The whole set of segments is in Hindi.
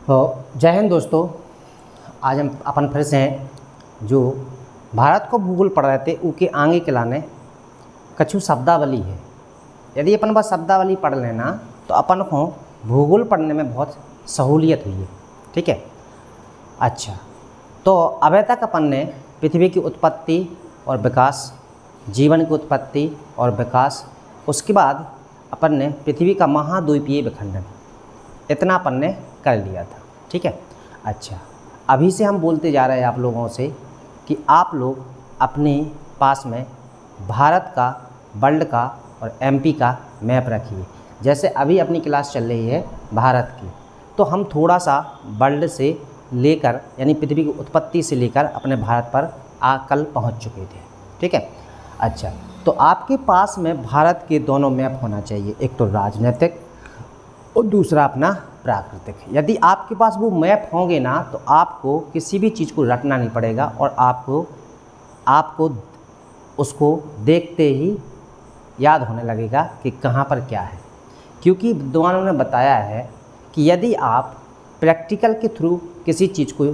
तो जय हिंद दोस्तों। आज हम अपन फिर से हैं जो भारत को भूगोल पढ़ रहे थे उके आगे के लाने कछु शब्दावली है। यदि अपन बस शब्दावली पढ़ लेना तो अपन को भूगोल पढ़ने में बहुत सहूलियत हुई है। ठीक है। अच्छा, तो अभी तक अपन ने पृथ्वी की उत्पत्ति और विकास, जीवन की उत्पत्ति और विकास, उसके बाद अपन ने पृथ्वी का महाद्वीपीय विखंडन, इतना अपन ने कर लिया था। ठीक है। अच्छा, अभी से हम बोलते जा रहे हैं आप लोगों से कि आप लोग अपने पास में भारत का, वर्ल्ड का और एमपी का मैप रखिए। जैसे अभी अपनी क्लास चल रही है भारत की, तो हम थोड़ा सा वर्ल्ड से लेकर यानी पृथ्वी की उत्पत्ति से लेकर अपने भारत पर कल पहुंच चुके थे। ठीक है। अच्छा, तो आपके पास में भारत के दोनों मैप होना चाहिए, एक तो राजनीतिक और दूसरा अपना प्राकृतिक। यदि आपके पास वो मैप होंगे ना तो आपको किसी भी चीज़ को रटना नहीं पड़ेगा और आपको उसको देखते ही याद होने लगेगा कि कहाँ पर क्या है। क्योंकि विद्वानों ने बताया है कि यदि आप प्रैक्टिकल के थ्रू किसी चीज़ को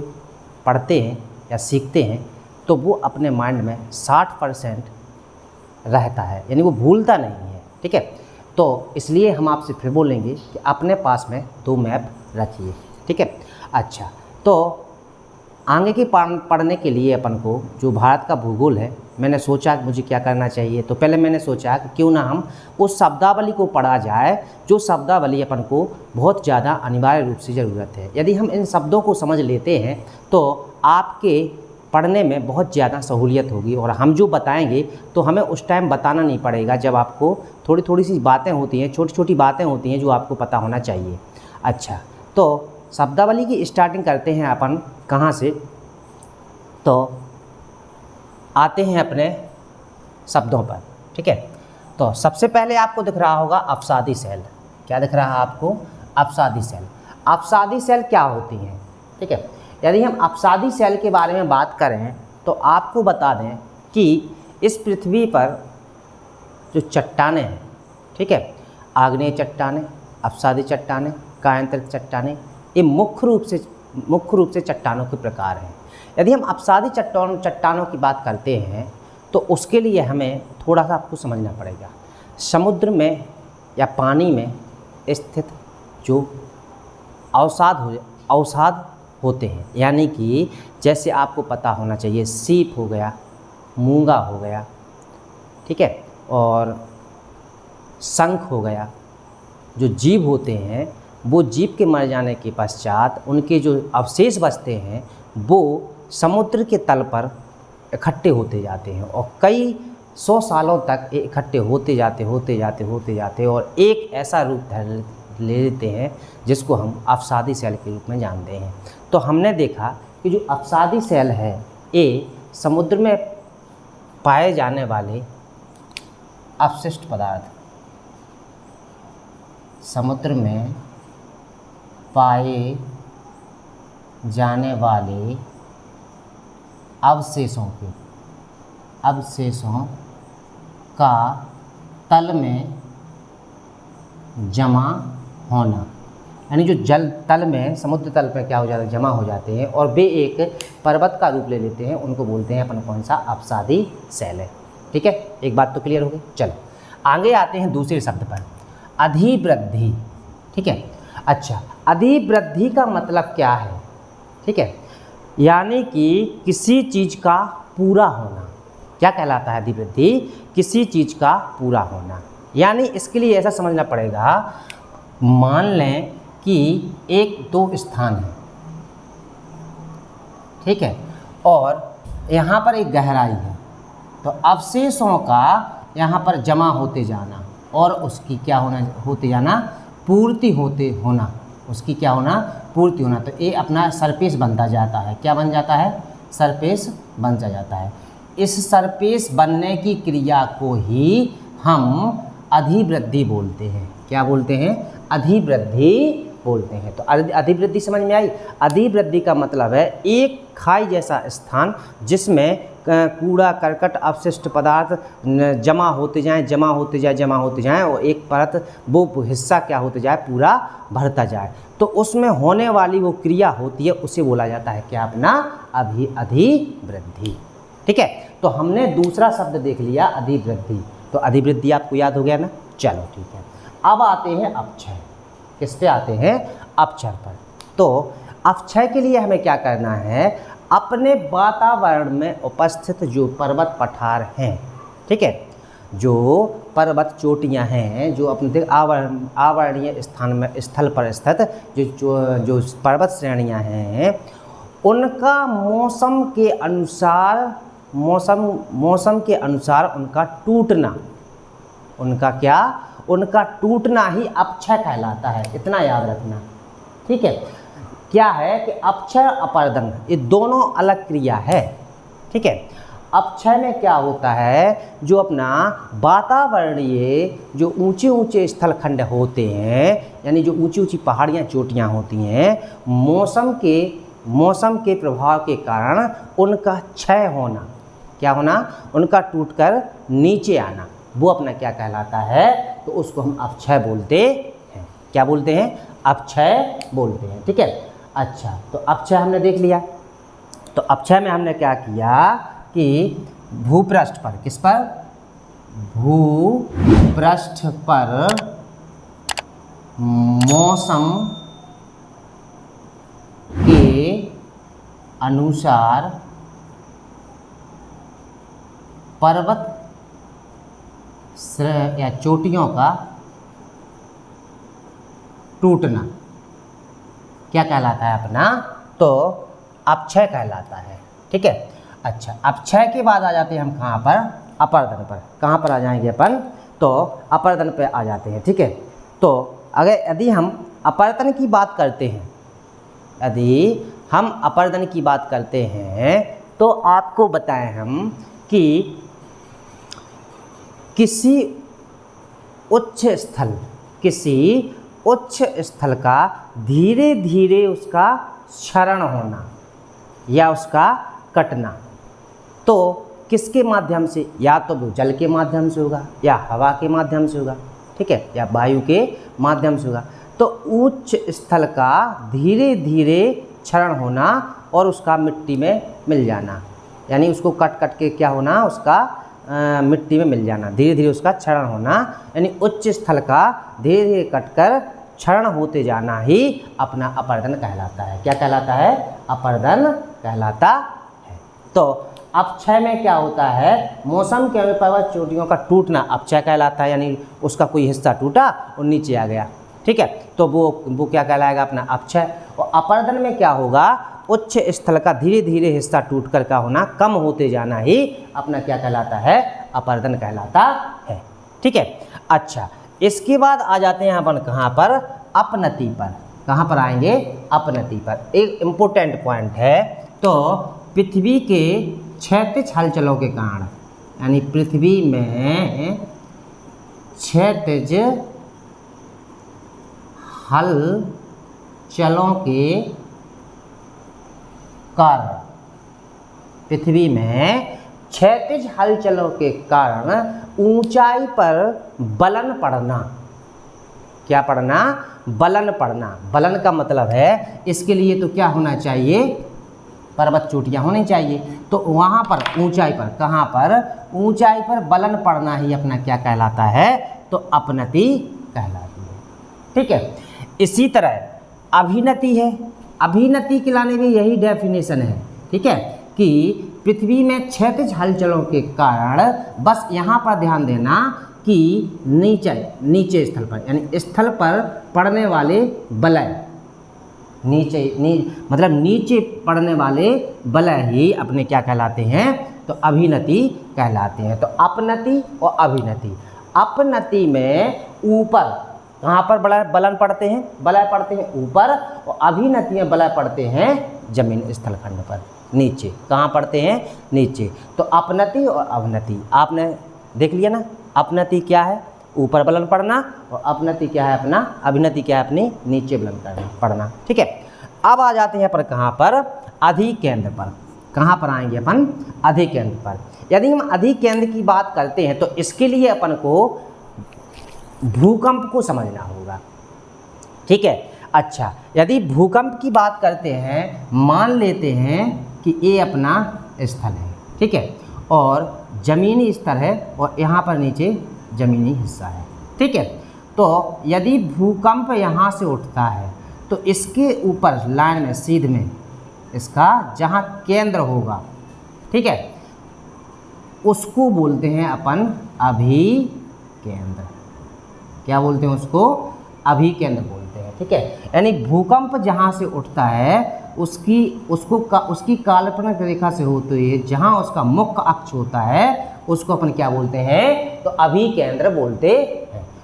पढ़ते हैं या सीखते हैं तो वो अपने माइंड में 60% रहता है, यानी वो भूलता नहीं है। ठीक है। तो इसलिए हम आपसे फिर बोलेंगे कि अपने पास में 2 मैप रखिए। ठीक है। अच्छा, तो आगे के पढ़ने के लिए अपन को जो भारत का भूगोल है, मैंने सोचा कि मुझे क्या करना चाहिए। तो पहले मैंने सोचा कि क्यों ना हम उस शब्दावली को पढ़ा जाए जो शब्दावली अपन को बहुत ज़्यादा अनिवार्य रूप से ज़रूरत है। यदि हम इन शब्दों को समझ लेते हैं तो आपके पढ़ने में बहुत ज़्यादा सहूलियत होगी और हम जो बताएंगे तो हमें उस टाइम बताना नहीं पड़ेगा जब आपको थोड़ी थोड़ी सी बातें होती हैं, छोटी छोटी बातें होती हैं जो आपको पता होना चाहिए। अच्छा, तो शब्दावली की स्टार्टिंग करते हैं अपन कहाँ से, तो आते हैं अपने शब्दों पर। ठीक है। तो सबसे पहले आपको दिख रहा होगा अपसादी सेल। क्या दिख रहा है आपको? अपसादी सेल। अपसादी सेल क्या होती हैं? ठीक है। यदि हम अपसादी सेल के बारे में बात करें तो आपको बता दें कि इस पृथ्वी पर जो चट्टानें हैं, ठीक है, आग्नेय चट्टानें, अपसादी चट्टानें, कायांतरित चट्टानें, ये मुख्य रूप से चट्टानों के प्रकार हैं। यदि हम अपसादी चट्टानों की बात करते हैं तो उसके लिए हमें थोड़ा सा आपको समझना पड़ेगा। समुद्र में या पानी में स्थित जो अवसाद होते हैं, यानी कि जैसे आपको पता होना चाहिए सीप हो गया, मूंगा हो गया, ठीक है, और शंख हो गया, जो जीव होते हैं वो जीव के मर जाने के पश्चात उनके जो अवशेष बचते हैं वो समुद्र के तल पर इकट्ठे होते जाते हैं और कई 100 सालों तक इकट्ठे होते जाते और एक ऐसा रूप ले लेते हैं जिसको हम अपसादी सेल के रूप में जानते हैं। तो हमने देखा कि जो अपसादी सेल है ये समुद्र में पाए जाने वाले अपशिष्ट पदार्थ, समुद्र में पाए जाने वाले अवशेषों का तल में जमा होना, यानी जो जल तल में, समुद्र तल पर क्या हो जाता है, जमा हो जाते हैं और वे एक पर्वत का रूप ले लेते हैं, उनको बोलते हैं अपन कौन सा? अपसादी सेल है। ठीक है। एक बात तो क्लियर हो गई। चलो आगे आते हैं दूसरे शब्द पर, अधिवृद्धि। ठीक है। अच्छा, अधिवृद्धि का मतलब क्या है? ठीक है, यानी कि किसी चीज़ का पूरा होना। क्या कहलाता है अधिवृद्धि? किसी चीज़ का पूरा होना। यानी इसके लिए ऐसा समझना पड़ेगा, मान लें कि 1-2 स्थान है, ठीक है, और यहाँ पर एक गहराई है, तो अवशेषों का यहाँ पर जमा होते जाना और उसकी क्या होते जाना? पूर्ति होना, उसकी क्या होना? पूर्ति होना। तो ये अपना सरफेस बनता जाता है। क्या बन जाता है? सरफेस बनता जाता है। इस सरफेस बनने की क्रिया को ही हम अधिवृद्धि बोलते हैं। क्या बोलते हैं? अधिवृद्धि बोलते हैं। तो अधिवृद्धि समझ में आई? अधिवृद्धि का मतलब है एक खाई जैसा स्थान जिसमें कूड़ा करकट अवशिष्ट पदार्थ जमा होते जाएं और एक परत वो हिस्सा क्या होते जाए, पूरा भरता जाए। तो उसमें होने वाली वो क्रिया होती है, उसे बोला जाता है क्या, अपना अधिवृद्धि। ठीक है, तो हमने दूसरा शब्द देख लिया अधिवृद्धि। तो अधिवृद्धि आपको याद हो गया ना, चलो ठीक है। अब आते हैं अपक्षय। किस पे आते हैं? अपक्षय पर। तो अपक्षय के लिए हमें क्या करना है, अपने वातावरण में उपस्थित जो पर्वत पठार हैं, ठीक है, जो पर्वत चोटियां हैं, जो अपने आवरणीय स्थल पर स्थित जो पर्वत श्रेणियां हैं, उनका मौसम के अनुसार उनका टूटना, उनका क्या, उनका टूटना ही अपक्षय कहलाता है। इतना याद रखना, ठीक है। क्या है कि अपक्षय अपरदन ये दोनों अलग क्रिया है, ठीक है। अपक्षय में क्या होता है, जो अपना वातावरणीय जो ऊंचे ऊंचे स्थलखंड होते हैं, यानी जो ऊंची ऊंची पहाड़ियाँ चोटियाँ होती हैं, मौसम के प्रभाव के कारण उनका क्षय होना, क्या होना, उनका टूटकर नीचे आना, वो अपना क्या कहलाता है, तो उसको हम अपक्षय बोलते हैं। क्या बोलते हैं? अपक्षय बोलते हैं, ठीक है। अच्छा, तो अपक्षय हमने देख लिया। तो अपक्षय में हमने क्या किया कि भूपृष्ठ पर, किस पर, भूपृष्ठ पर मौसम के अनुसार पर्वत या चोटियों का टूटना क्या कहलाता है अपना, तो अपक्षय कहलाता है, ठीक है। अच्छा, अपक्षय के बाद आ जाते हैं हम कहाँ पर, अपरदन पर। कहाँ पर आ जाएंगे अपन, तो अपरदन पे आ जाते हैं, ठीक है। तो अगर यदि हम अपरदन की बात करते हैं, यदि हम अपरदन की बात करते हैं, तो आपको बताएं हम कि किसी उच्च स्थल का धीरे धीरे उसका क्षरण होना या उसका कटना, तो किसके माध्यम से, या तो वो जल के माध्यम से होगा, या हवा के माध्यम से होगा, ठीक है, या वायु के माध्यम से होगा। तो उच्च स्थल का धीरे धीरे क्षरण होना और उसका मिट्टी में मिल जाना, यानी उसको कट के क्या होना, उसका मिट्टी में मिल जाना, धीरे धीरे उसका क्षरण होना, यानी उच्च स्थल का धीरे धीरे कटकर क्षरण होते जाना ही अपना अपरदन कहलाता है। क्या कहलाता है? अपरदन कहलाता है। तो अपक्षय में क्या होता है, मौसम के अनुसार पर्वत चोटियों का टूटना अपक्षय कहलाता है, यानी उसका कोई हिस्सा टूटा और नीचे आ गया, ठीक है, तो वो क्या कहलाएगा, अपना अपक्षय। और अपरदन में क्या होगा, उच्च स्थल का धीरे धीरे हिस्सा टूटकर का होना, कम होते जाना ही अपना क्या कहलाता है, अपरदन कहलाता है, ठीक है। अच्छा, इसके बाद आ जाते हैं अपन कहाँ पर, अपनति पर। कहाँ पर आएंगे, अपनति पर। एक इम्पोर्टेंट पॉइंट है, तो पृथ्वी के क्षैतिज हलचलों के कारण, यानी पृथ्वी में क्षैतिज हलचलों के कारण, पृथ्वी में क्षैतिज हलचलों के कारण ऊंचाई पर बलन पड़ना। क्या पड़ना, बलन पड़ना। बलन का मतलब है, इसके लिए तो क्या होना चाहिए, पर्वत चोटियाँ होनी चाहिए। तो वहाँ पर ऊंचाई पर, कहाँ पर, ऊंचाई पर बलन पड़ना ही अपना क्या कहलाता है, तो अपनति कहलाती है, ठीक है। इसी तरह अभिनति है। अभिनति के लाने में यही डेफिनेशन है, ठीक है, कि पृथ्वी में क्षैतिज हलचलों के कारण, बस यहाँ पर ध्यान देना कि नीचे स्थल पर, यानी स्थल पर पड़ने वाले बलय, मतलब नीचे पड़ने वाले बलय ही अपने क्या कहलाते हैं, तो अभिनति कहलाते हैं। तो अपनति और अभिनति। अपनति में ऊपर, कहाँ पर बलन पड़ते हैं, बलय पड़ते हैं ऊपर, और अभिनति में बलय पड़ते हैं जमीन स्थलखंड पर, नीचे। कहाँ पड़ते हैं, नीचे। तो अपनति और अवनति आपने देख लिया ना। अपनति क्या है, ऊपर बलन पड़ना, और अपनति क्या है अपना, अभिनति क्या है अपनी, नीचे बलन पड़ना, ठीक है। अब आ जाते हैं पर कहाँ पर, अधिकेंद्र पर। कहाँ पर आएंगे अपन? अधिकेंद्र पर। यदि हम अधिकेंद्र की बात करते हैं तो इसके लिए अपन को भूकंप को समझना होगा, ठीक है। अच्छा, यदि भूकंप की बात करते हैं, मान लेते हैं कि ये अपना स्थल है, ठीक है, और ज़मीनी स्तर है और यहाँ पर नीचे ज़मीनी हिस्सा है, ठीक है। तो यदि भूकंप यहाँ से उठता है तो इसके ऊपर लाइन में सीध में इसका जहाँ केंद्र होगा, ठीक है, उसको बोलते हैं अपन अभिकेंद्र। क्या बोलते हैं उसको? अभिकेंद्र बोलते हैं, ठीक है। यानी भूकंप जहाँ से उठता है उसकी काल्पनिक रेखा से होते हुए जहाँ उसका मुख्य अक्ष होता है उसको अपन क्या बोलते हैं? तो अभिकेंद्र बोलते हैं।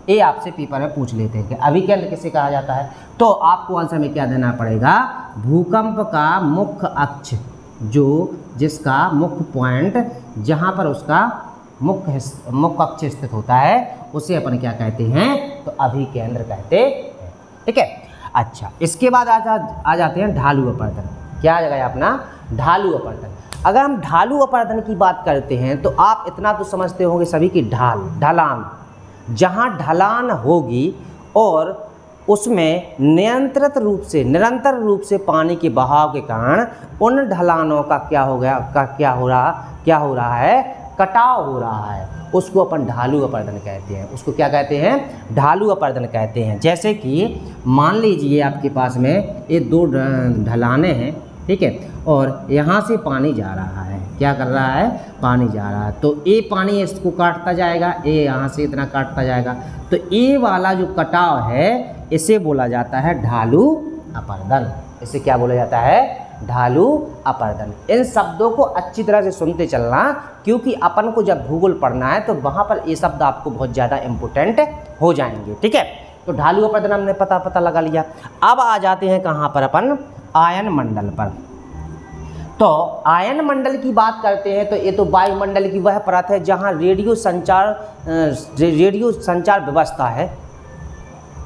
ये आपसे पेपर में पूछ लेते हैं कि अभिकेंद्र किसे कहा जाता है, तो आपको आंसर में क्या देना पड़ेगा? भूकंप का मुख्य अक्ष, जो जिसका मुख्य पॉइंट जहाँ पर उसका मुख्य अक्ष स्थित होता है उसे अपन क्या कहते हैं? तो अभिकेंद्र कहते हैं, ठीक है। अच्छा, इसके बाद आ जाते हैं ढालू अपर्दन। क्या आ जाएगा अपना? ढालू अपर्दन। अगर हम ढालू अपर्दन की बात करते हैं तो आप इतना तो समझते होंगे सभी की ढलान, जहाँ ढलान होगी और उसमें निरंतर रूप से पानी के बहाव के कारण उन ढलानों का क्या हो रहा है? कटाव हो रहा है, उसको अपन ढालू अपर्दन कहते हैं। उसको क्या कहते हैं? ढालू अपर्दन कहते हैं। जैसे कि मान लीजिए आपके पास में ये दो ढलाने हैं, ठीक है, और यहाँ से पानी जा रहा है। क्या कर रहा है? पानी जा रहा है, तो ये पानी इसको काटता जाएगा, ये यहाँ से इतना काटता जाएगा, तो ये वाला जो कटाव है इसे बोला जाता है ढालू अपर्दन। इसे क्या बोला जाता है? ढालू अपर्दन। इन शब्दों को अच्छी तरह से सुनते चलना, क्योंकि अपन को जब भूगोल पढ़ना है तो वहाँ पर ये शब्द आपको बहुत ज़्यादा इम्पोर्टेंट हो जाएंगे, ठीक है। तो ढालू अपर्दन हमने पता लगा लिया। अब आ जाते हैं कहाँ पर अपन? आयन मंडल पर। तो आयन मंडल की बात करते हैं तो ये तो वायुमंडल की वह परत है जहाँ रेडियो संचार व्यवस्था है,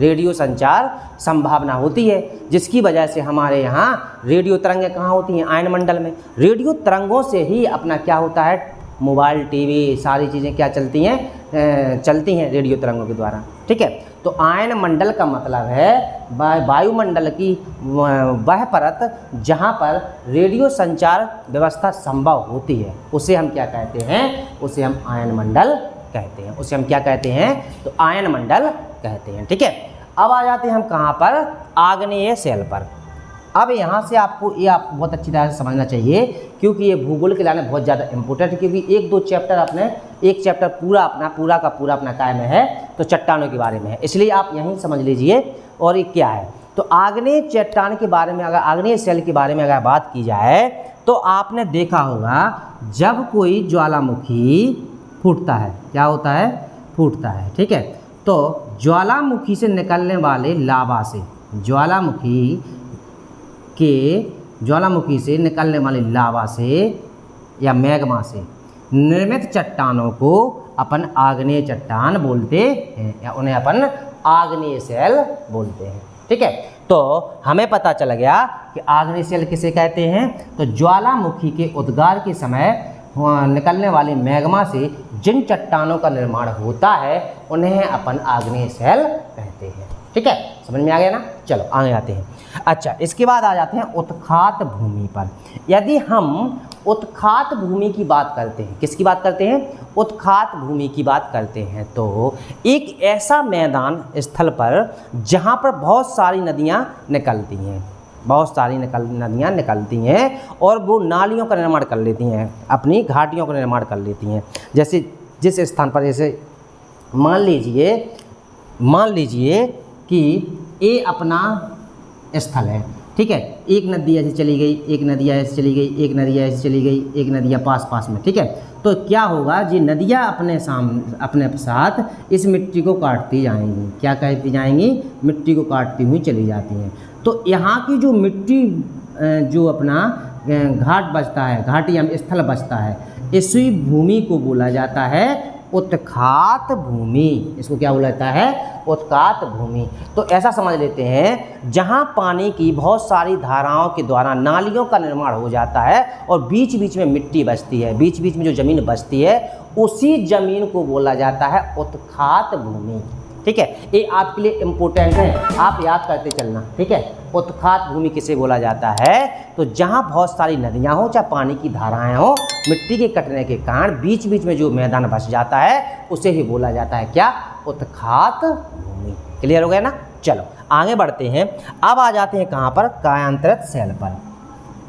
रेडियो संचार संभावना होती है, जिसकी वजह से हमारे यहाँ रेडियो तरंगें कहाँ होती हैं? आयन मंडल में। रेडियो तरंगों से ही अपना क्या होता है? मोबाइल, टीवी, सारी चीज़ें क्या चलती हैं रेडियो तरंगों के द्वारा, ठीक है। तो आयन मंडल का मतलब है वायुमंडल की वह परत जहाँ पर रेडियो संचार व्यवस्था संभव होती है, उसे हम क्या कहते हैं? उसे हम आयन मंडल कहते हैं। उसे हम क्या कहते हैं? तो आयन मंडल कहते हैं, ठीक है। अब आ जाते हैं हम कहाँ पर? आग्नेय शेल पर। अब यहाँ से आपको बहुत अच्छी तरह से समझना चाहिए, क्योंकि ये भूगोल के लिए बहुत ज़्यादा इम्पोर्टेंट है, क्योंकि एक चैप्टर पूरा का पूरा अपना काय में है तो चट्टानों के बारे में है, इसलिए आप यहीं समझ लीजिए। और ये क्या है? तो आग्नेय चट्टान के बारे में, अगर आग्नेय शेल के बारे में अगर बात की जाए तो आपने देखा होगा जब कोई ज्वालामुखी फूटता है, क्या होता है? फूटता है, ठीक है। तो ज्वालामुखी से निकलने वाले लावा से, ज्वालामुखी से निकलने वाले लावा से या मैग्मा से निर्मित चट्टानों को अपन आग्नेय चट्टान बोलते हैं, या उन्हें अपन आग्नेय शेल बोलते हैं, ठीक है। तो हमें पता चल गया कि आग्नेय शेल किसे कहते हैं? तो ज्वालामुखी के उद्गार के समय निकलने वाले मैग्मा से जिन चट्टानों का निर्माण होता है उन्हें अपन आग्नेय शेल कहते हैं, ठीक है। समझ में आ गया ना? चलो आगे आते हैं। अच्छा, इसके बाद आ जाते हैं उत्खात भूमि पर। यदि हम उत्खात भूमि की बात करते हैं, किसकी बात करते हैं? उत्खात भूमि की बात करते हैं, तो एक ऐसा मैदान स्थल पर जहाँ पर बहुत सारी नदियाँ निकलती हैं, और वो नालियों का निर्माण कर लेती हैं, अपनी घाटियों का निर्माण कर लेती हैं। जैसे जिस स्थान पर, जैसे मान लीजिए कि ये अपना स्थल है, ठीक है। एक नदी ऐसे चली गई, एक नदियाँ ऐसे चली गई, एक नदियाँ ऐसे चली गई, एक नदियाँ पास में, ठीक है। तो क्या होगा? ये नदियाँ अपने साथ इस मिट्टी को काटती जाएंगी। क्या कहती जाएंगी? मिट्टी को काटती हुई चली जाती हैं। तो यहाँ की जो मिट्टी जो अपना घाट बचता है, घाटी स्थल बचता है, इसी भूमि को बोला जाता है उत्खात भूमि। इसको क्या बोला जाता है? उत्खात भूमि। तो ऐसा समझ लेते हैं, जहाँ पानी की बहुत सारी धाराओं के द्वारा नालियों का निर्माण हो जाता है और बीच बीच में मिट्टी बचती है, बीच बीच में जो ज़मीन बचती है उसी ज़मीन को बोला जाता है उत्खात भूमि। ठीक है, ये आपके लिए इम्पोर्टेंट है, आप याद करते चलना। ठीक है, उत्खात भूमि किसे बोला जाता है? तो जहाँ बहुत सारी नदियाँ हो, चाहे पानी की धाराएं हो, मिट्टी के कटने के कारण बीच बीच में जो मैदान बच जाता है उसे ही बोला जाता है क्या? उत्खात भूमि। क्लियर हो गया ना? चलो आगे बढ़ते हैं। अब आ जाते हैं कहाँ पर? कायांतरित शैल पर।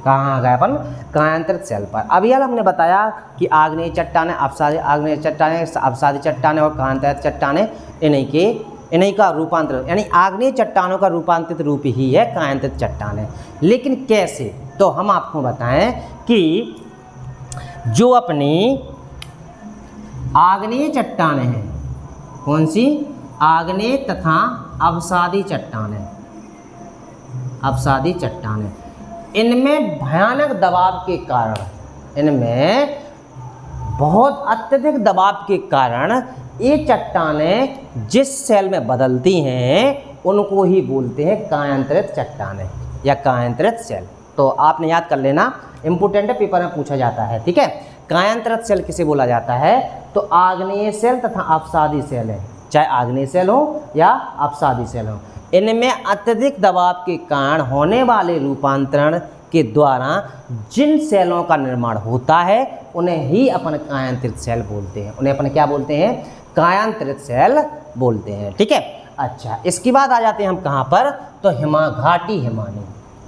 कहाँ आ गए अपन? कायांतरित शैल पर। अभी यार हमने बताया कि आग्नेय चट्टानें, अपसादी आग्नेय चट्टानें, अपसादी चट्टानें और कायांतरित चट्टानें, इन्हीं का रूपांतर, यानी आग्नेय चट्टानों का रूपांतरित रूप ही है कायांतरित चट्टानें। लेकिन कैसे? तो हम आपको बताएं कि जो अपनी आग्नेय चट्टानें हैं, कौन सी? आग्नेय तथा अवसादी चट्टानें, अवसादी चट्टानें, इनमें भयानक दबाव के कारण, इनमें बहुत अत्यधिक दबाव के कारण ये चट्टानें जिस सेल में बदलती हैं उनको ही बोलते हैं कायांतरित चट्टानें या कायांतरित सेल। तो आपने याद कर लेना, इम्पोर्टेंट है, पेपर में पूछा जाता है। ठीक है, कायांतरित सेल किसे बोला जाता है? तो आग्नेय सेल तथा अपसादी सेल है, चाहे आग्नेय सेल हो या अपसादी सेल हो, इनमें अत्यधिक दबाव के कारण होने वाले रूपांतरण के द्वारा जिन सेलों का निर्माण होता है उन्हें ही अपन कायांतरित सेल बोलते हैं। उन्हें अपन क्या बोलते हैं? कायांतरित सेल बोलते हैं। ठीक है, अच्छा, इसके बाद आ जाते हैं हम कहाँ पर? तो घाटी हिमानी।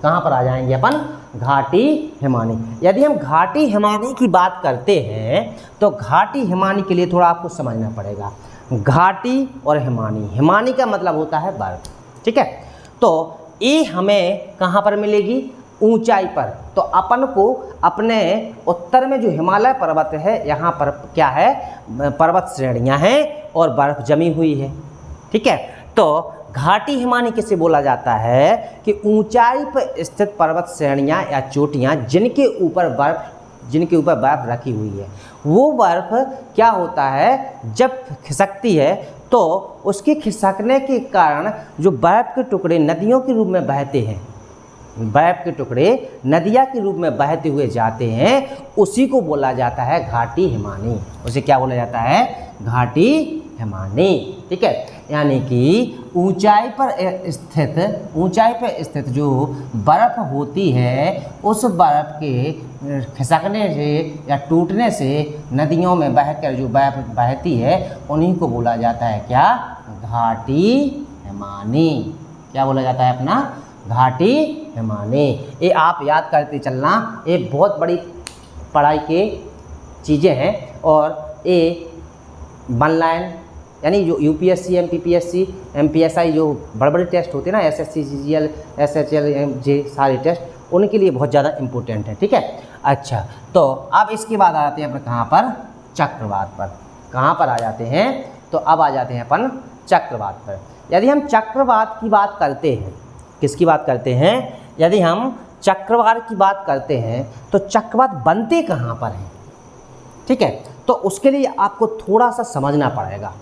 कहाँ पर आ जाएंगे अपन? घाटी हिमानी। यदि हम घाटी हिमानी की बात करते हैं तो घाटी हिमानी के लिए थोड़ा आपको समझना पड़ेगा। घाटी और हिमानी, हिमानी का मतलब होता है बर्फ। ठीक है, तो ये हमें कहाँ पर मिलेगी? ऊंचाई पर। तो अपन को अपने उत्तर में जो हिमालय पर्वत है, यहाँ पर क्या है? पर्वत श्रेणियाँ हैं और बर्फ जमी हुई है। ठीक है, तो घाटी हिमानी किसे बोला जाता है? कि ऊंचाई पर स्थित पर्वत श्रेणियाँ या चोटियाँ जिनके ऊपर बर्फ रखी हुई है, वो बर्फ क्या होता है? जब खिसकती है तो उसके खिसकने के कारण जो बर्फ के टुकड़े नदियों के रूप में बहते हैं, बर्फ के टुकड़े नदियाँ के रूप में बहते हुए जाते हैं, उसी को बोला जाता है घाटी हिमानी। उसे क्या बोला जाता है? घाटी हिमानी। ठीक है, यानी कि ऊंचाई पर स्थित जो बर्फ़ होती है, उस बर्फ़ के खिसकने से या टूटने से नदियों में बहकर जो बर्फ बहती है उन्हीं को बोला जाता है क्या? घाटी हिमानी। क्या बोला जाता है अपना? घाटी हिमानी। ये आप याद करते चलना, ये बहुत बड़ी पढ़ाई के चीज़ें हैं और ये वन लाइन, यानी जो यूपीएससी, एमपीपीएससी, एमपीएसआई जो बड़े बड़े टेस्ट होते हैं ना, एसएससी, सीजीएल, एसएचएल, जे सारे टेस्ट, उनके लिए बहुत ज़्यादा इम्पोर्टेंट है। ठीक है, अच्छा, तो अब इसके बाद आ जाते हैं अपन कहाँ पर? चक्रवात पर। कहाँ पर आ जाते हैं? तो अब आ जाते हैं अपन चक्रवात पर। यदि हम चक्रवात की बात करते हैं, किसकी बात करते हैं? यदि हम चक्रवात की बात करते हैं तो चक्रवात बनते कहाँ पर हैं? ठीक है, तो उसके लिए आपको थोड़ा सा समझना पड़ेगा।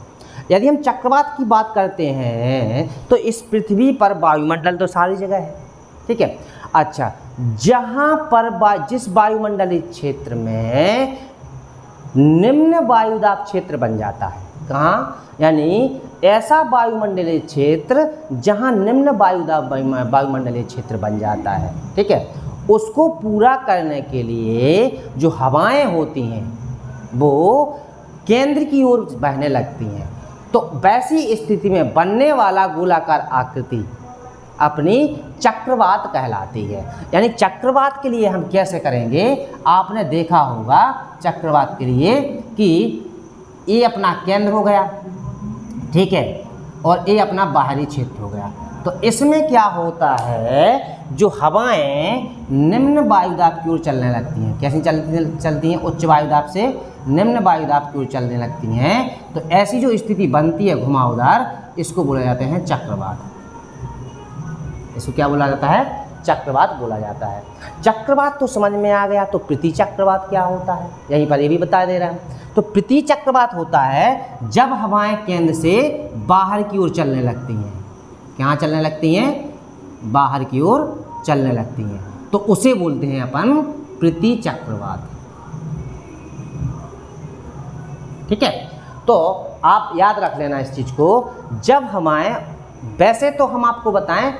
यदि हम चक्रवात की बात करते हैं तो इस पृथ्वी पर वायुमंडल तो सारी जगह है। ठीक है, अच्छा, जहाँ पर जिस वायुमंडलीय क्षेत्र में निम्न वायुदाब क्षेत्र बन जाता है, कहाँ? यानी ऐसा वायुमंडलीय क्षेत्र जहाँ निम्न वायुमंडलीय क्षेत्र बन जाता है। ठीक है, उसको पूरा करने के लिए जो हवाएं होती हैं वो केंद्र की ओर बहने लगती हैं। तो वैसी स्थिति में बनने वाला गोलाकार आकृति अपनी चक्रवात कहलाती है। यानी चक्रवात के लिए हम कैसे करेंगे? आपने देखा होगा चक्रवात के लिए कि ये अपना केंद्र हो गया, ठीक है, और ये अपना बाहरी क्षेत्र हो गया। तो इसमें क्या होता है? जो हवाएं निम्न वायुदाब की ओर चलने लगती हैं, कैसी चलती हैं? उच्च वायुदाब से निम्न वायुदाब की ओर चलने लगती हैं। तो ऐसी जो स्थिति बनती है घुमावदार, इसको बोला जाता है चक्रवात। इसको क्या बोला जाता है? चक्रवात बोला जाता है। चक्रवात तो समझ में आ गया, तो प्रति चक्रवात क्या होता है यहीं पर ये भी बता दे रहा है। तो प्रति चक्रवात होता है जब हवाएं केंद्र से बाहर की ओर चलने लगती हैं। कहाँ चलने लगती हैं? बाहर की ओर चलने लगती हैं, तो उसे बोलते हैं अपन प्रति चक्रवात। ठीक है, तो आप याद रख लेना इस चीज़ को। जब हवाएं, वैसे तो हम आपको बताएं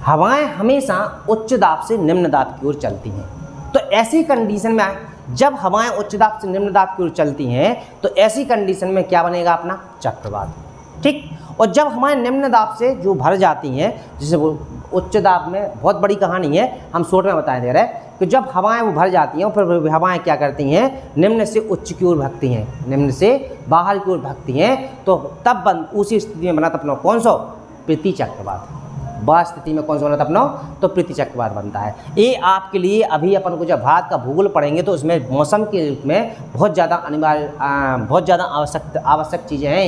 हवाएं हमेशा उच्च दाब से निम्न दाब की ओर चलती हैं, तो ऐसी कंडीशन में जब हवाएं उच्च दाब से निम्न दाब की ओर चलती हैं तो ऐसी कंडीशन में क्या बनेगा? अपना चक्रवात। ठीक, और जब हवाएं निम्न दाब से जो भर जाती हैं, जैसे वो उच्च दाब में बहुत बड़ी कहानी है, हम शॉर्ट में बता दे रहे हैं कि जब हवाएं वो भर जाती हैं फिर हवाएं क्या करती हैं? निम्न से उच्च की ओर भगती हैं, निम्न से बाहर की ओर भगती हैं, तो तब उसी स्थिति में बना अपना कौन सा? प्रति चक्रवात। वह स्थिति में कौन सा बना था अपना? तो प्रति चक्रवात बनता है। ये आपके लिए अभी अपन को जब भारत का भूगोल पढ़ेंगे तो उसमें मौसम के रूप में बहुत ज़्यादा अनिवार्य, बहुत ज़्यादा आवश्यक चीज़ें हैं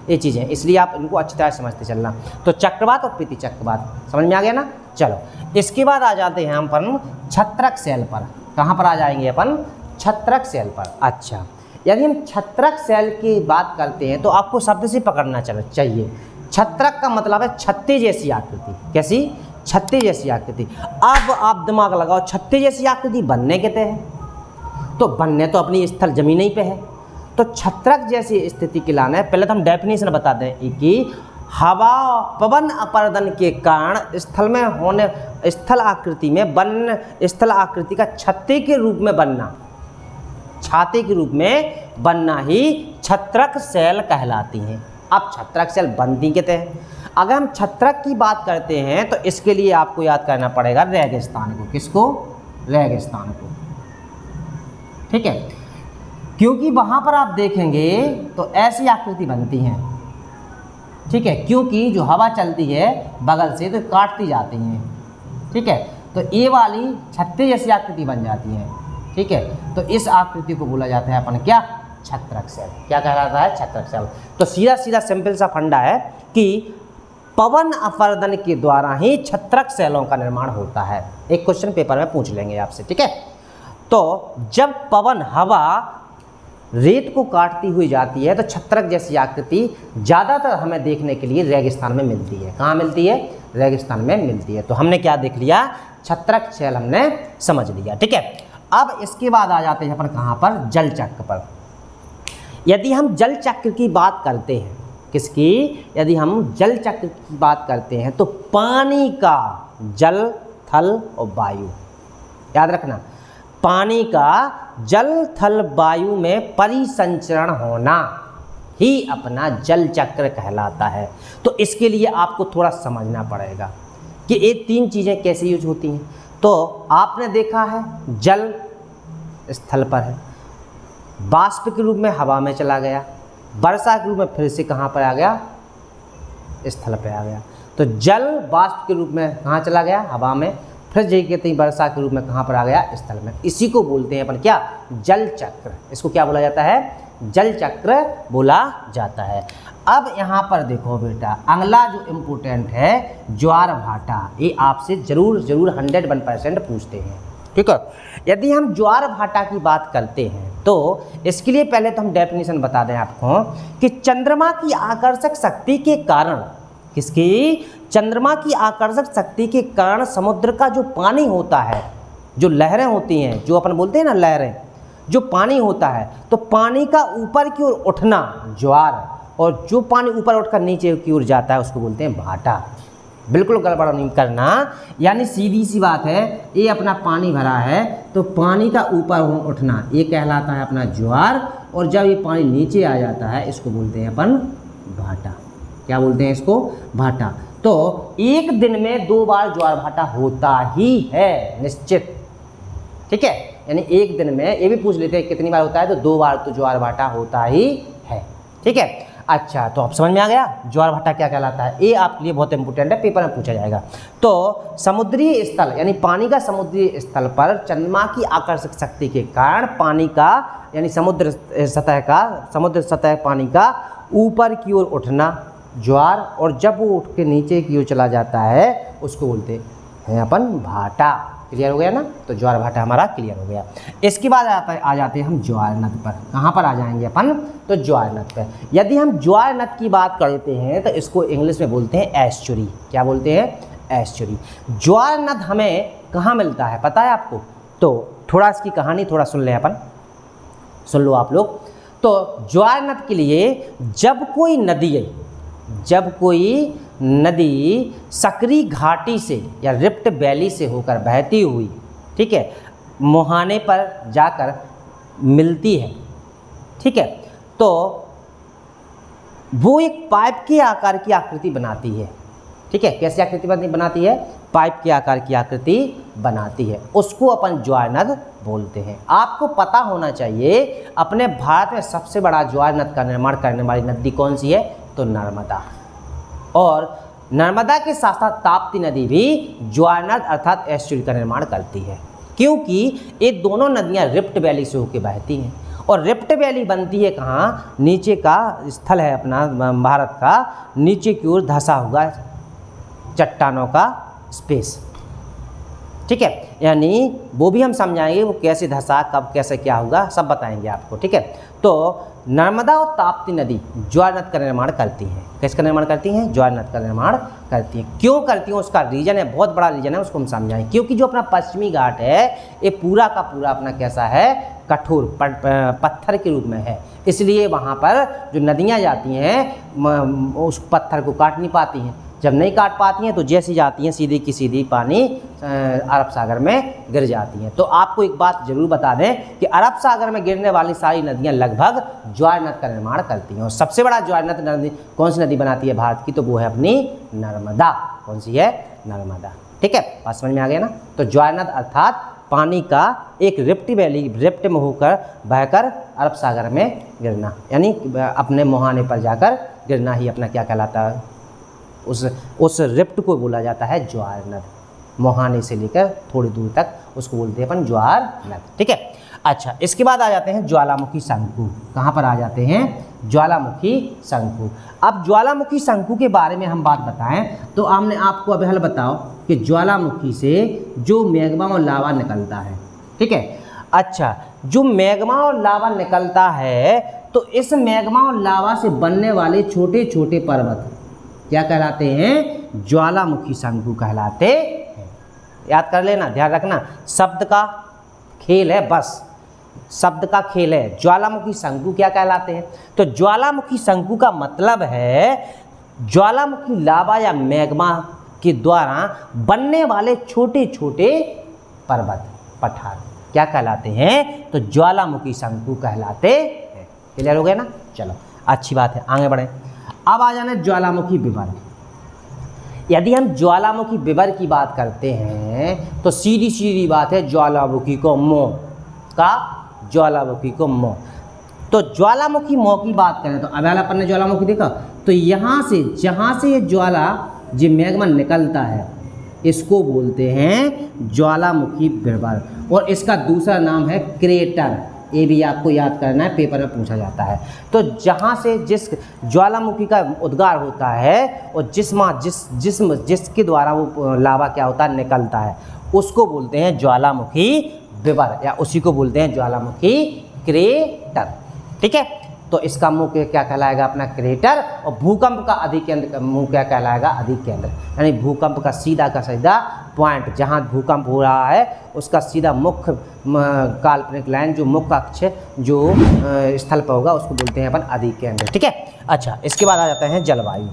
ये चीज़ें, इसलिए आप इनको अच्छी तरह समझते चलना। तो चक्रवात और प्रति चक्रवात समझ में आ गया ना। चलो, इसके बाद आ जाते हैं हम अपन छत्रक सेल पर। कहाँ पर आ जाएंगे अपन? छत्रक सेल पर। अच्छा, यदि हम छत्रक सेल की बात करते हैं तो आपको शब्द से पकड़ना चाहिए। छत्रक का मतलब है छत्ते जैसी आकृति। कैसी? छत्ते जैसी आकृति। अब आप दिमाग लगाओ, छत्ते जैसी आकृति बनने कहते हैं, तो बनने तो अपनी स्थल जमीन ही पे है, तो छत्रक जैसी स्थिति के लाना है। पहले तो हम डेफिनेशन बता दें कि हवा पवन अपर्दन के कारण स्थल में होने, स्थल आकृति में बन, स्थल आकृति का छत्ते के रूप में बनना, छाते के रूप में बनना ही छत्रक सेल कहलाती हैं। अब छत्रक सेल बनती कहते हैं। अगर हम छत्रक की बात करते हैं तो इसके लिए आपको याद करना पड़ेगा रेगिस्तान को। किसको? रेगिस्तान को। ठीक है, क्योंकि वहाँ पर आप देखेंगे तो ऐसी आकृति बनती हैं। ठीक है, क्योंकि जो हवा चलती है बगल से तो काटती जाती हैं। ठीक है, तो ये वाली छत्ते जैसी आकृति बन जाती है। ठीक है, तो इस आकृति को बोला जाता है अपन क्या? छत्रक सेल। क्या कहलाता है? छत्रक सेल। तो सीधा सीधा सिंपल सा फंडा है कि पवन अपर्दन के द्वारा ही छत्रक सेलों का निर्माण होता है। एक क्वेश्चन पेपर में पूछ लेंगे आपसे। ठीक है, तो जब पवन हवा रेत को काटती हुई जाती है तो छत्रक जैसी आकृति ज़्यादातर हमें देखने के लिए रेगिस्तान में मिलती है। कहाँ मिलती है? रेगिस्तान में मिलती है। तो हमने क्या देख लिया? छत्रक सेल हमने समझ लिया। ठीक है, अब इसके बाद आ जाते हैं अपन कहाँ पर? जल चक्र पर। यदि हम जल चक्र की बात करते हैं, किसकी? यदि हम जल चक्र की बात करते हैं तो पानी का जल, थल और वायु, याद रखना, पानी का जल, थल, वायु में परिसंचरण होना ही अपना जल चक्र कहलाता है। तो इसके लिए आपको थोड़ा समझना पड़ेगा कि ये तीन चीज़ें कैसे यूज होती हैं। तो आपने देखा है जल स्थल पर है, बाष्प के रूप में हवा में चला गया, वर्षा के रूप में फिर से कहाँ पर आ गया? स्थल पे आ गया। तो जल बाष्प के रूप में कहाँ चला गया? हवा में, फिर जैसे कहते हैं वर्षा के रूप में कहाँ पर आ गया? स्थल में। इसी को बोलते हैं अपन क्या? जल चक्र। इसको क्या बोला जाता है? जल चक्र बोला जाता है। अब यहाँ पर देखो बेटा, अगला जो इम्पोर्टेंट है ज्वार भाटा, ये आपसे जरूर 101% पूछते हैं। ठीक है, यदि हम ज्वार भाटा की बात करते हैं तो इसके लिए पहले तो हम डेफिनेशन बता दें आपको कि चंद्रमा की आकर्षक शक्ति के कारण, किसकी? चंद्रमा की आकर्षक शक्ति के कारण समुद्र का जो पानी होता है, जो लहरें होती हैं, जो अपन बोलते हैं ना लहरें, जो पानी होता है, तो पानी का ऊपर की ओर उठना ज्वार, और जो पानी ऊपर उठकर नीचे की ओर जाता है उसको बोलते हैं भाटा। बिल्कुल गड़बड़ नहीं करना, यानी सीधी सी बात है, ये अपना पानी भरा है तो पानी का ऊपर उठना ये कहलाता है अपना ज्वार, और जब ये पानी नीचे आ जाता है इसको बोलते हैं अपन भाटा। क्या बोलते हैं इसको? भाटा। तो एक दिन में 2 बार ज्वार भाटा होता ही है निश्चित। ठीक है, यानी एक दिन में, ये भी पूछ लेते हैं कितनी बार होता है, तो 2 बार तो ज्वार भाटा होता ही है। ठीक है, अच्छा, तो आप समझ में आ गया ज्वार भाटा क्या कहलाता है। ये आपके लिए बहुत इंपॉर्टेंट है, पेपर में पूछा जाएगा। तो समुद्री स्थल यानी पानी का समुद्री स्थल पर चंद्रमा की आकर्षक शक्ति के कारण पानी का यानी समुद्र सतह पानी का ऊपर की ओर उठना ज्वार, और जब वो उठ के नीचे की ओर चला जाता है उसको बोलते हैं हैं अपन भाटा। क्लियर हो गया ना, तो ज्वार भाटा हमारा क्लियर हो गया। इसके बाद आ जाते हैं हम ज्वार नद पर। कहाँ पर आ जाएंगे अपन, तो ज्वार नद पर। यदि हम ज्वार नद की बात करते हैं तो इसको इंग्लिश में बोलते हैं एस्चुरी। क्या बोलते हैं, एस्चुरी। ज्वार नद हमें कहाँ मिलता है पता है आपको, तो थोड़ा इसकी कहानी थोड़ा सुन लें अपन, सुन लो आप लोग। तो ज्वार नद के लिए जब कोई नदी सकरी घाटी से या रिफ्ट वैली से होकर बहती हुई, ठीक है, मुहाने पर जाकर मिलती है, ठीक है, तो वो एक पाइप के आकार की आकृति बनाती है। ठीक है, कैसी आकृति बनाती है, पाइप के आकार की आकृति बनाती है, उसको अपन ज्वार नद बोलते हैं। आपको पता होना चाहिए अपने भारत में सबसे बड़ा ज्वार नद का निर्माण करने वाली नदी कौन सी है, तो नर्मदा। और नर्मदा के साथ साथ ताप्ती नदी भी ज्वार नद अर्थात एस्चुरी का निर्माण करती है, क्योंकि ये दोनों नदियां रिफ्ट वैली से होकर बहती हैं। और रिफ्ट वैली बनती है कहाँ, नीचे का स्थल है अपना भारत का, नीचे की ओर धंसा हुआ चट्टानों का स्पेस। ठीक है, यानी वो भी हम समझाएंगे वो कैसे धंसा, कब कैसे क्या होगा, सब बताएंगे आपको। ठीक है, तो नर्मदा और ताप्ती नदी ज्वार नद का निर्माण करती हैं। किसका निर्माण करती हैं, ज्वार नद का निर्माण करती हैं। क्यों करती हैं, उसका रीजन है, बहुत बड़ा रीजन है, उसको हम समझाएं। क्योंकि जो अपना पश्चिमी घाट है ये पूरा का पूरा अपना कैसा है, कठोर पत्थर के रूप में है, इसलिए वहाँ पर जो नदियाँ जाती हैं उस पत्थर को काट नहीं पाती हैं। जब नहीं काट पाती हैं तो जैसी जाती हैं सीधी की सीधी पानी अरब सागर में गिर जाती हैं। तो आपको एक बात जरूर बता दें कि अरब सागर में गिरने वाली सारी नदियां लगभग ज्वार नद का निर्माण करती हैं। और सबसे बड़ा ज्वार नद कौन सी नदी बनाती है भारत की, तो वो है अपनी नर्मदा। कौन सी है, नर्मदा। ठीक है, बात समझ में आ गया ना। तो ज्वार नद अर्थात पानी का एक रिफ्ट में होकर बहकर अरब सागर में गिरना, यानी अपने मुहाने पर जाकर गिरना ही अपना क्या कहलाता है, उस रिफ्ट को बोला जाता है ज्वार नद। मुहाने से लेकर थोड़ी दूर तक उसको बोलते हैं अपन ज्वार नद। ठीक है, अच्छा, इसके बाद आ जाते हैं ज्वालामुखी शंकु। कहाँ पर आ जाते हैं, ज्वालामुखी शंकु। अब ज्वालामुखी शंकु के बारे में हम बात बताएं तो हमने आपको अब हल बताओ कि ज्वालामुखी से जो मैग्मा और लावा निकलता है। ठीक है, अच्छा, जो मैग्मा और लावा निकलता है तो इस मैग्मा और लावा से बनने वाले छोटे छोटे पर्वत क्या कहलाते हैं, ज्वालामुखी शंकु कहलाते हैं। याद कर लेना, ध्यान रखना, शब्द का खेल है, बस शब्द का खेल है। ज्वालामुखी शंकु क्या कहलाते हैं, तो ज्वालामुखी शंकु का मतलब है ज्वालामुखी लावा या मैग्मा के द्वारा बनने वाले छोटे छोटे पर्वत पठार क्या कहलाते हैं, तो ज्वालामुखी शंकु कहलाते हैं। क्लियर हो गया ना, चलो अच्छी बात है, आगे बढ़े। अब आ जाना ज्वालामुखी विवर। यदि हम ज्वालामुखी विवर की बात करते हैं तो सीधी सीधी बात है, ज्वालामुखी को मोह का, ज्वालामुखी को मोह। तो ज्वालामुखी मोह की बात करें तो अब अपन ने ज्वालामुखी देखा, तो यहाँ से जहाँ से ये ज्वाला जो मैग्मा निकलता है इसको बोलते हैं ज्वालामुखी विवर। और इसका दूसरा नाम है क्रेटर, ये भी आपको याद करना है, पेपर में पूछा जाता है। तो जहाँ से जिस ज्वालामुखी का उद्गार होता है और जिसके द्वारा वो लावा क्या होता है, निकलता है, उसको बोलते हैं ज्वालामुखी विवर, या उसी को बोलते हैं ज्वालामुखी क्रेटर। ठीक है, तो इसका मुंह क्या कहलाएगा, अपना क्रेटर। और भूकंप का अधिकेंद्र मुंह क्या कहलाएगा, अधिकेंद्र, यानी भूकंप का सीधा पॉइंट जहाँ भूकंप हो रहा है उसका सीधा मुख्य काल्पनिक लाइन, जो मुख्य अक्ष जो स्थल पर होगा उसको बोलते हैं अपन अधिकेंद्र। ठीक है, अच्छा, इसके बाद आ जाते हैं जलवायु।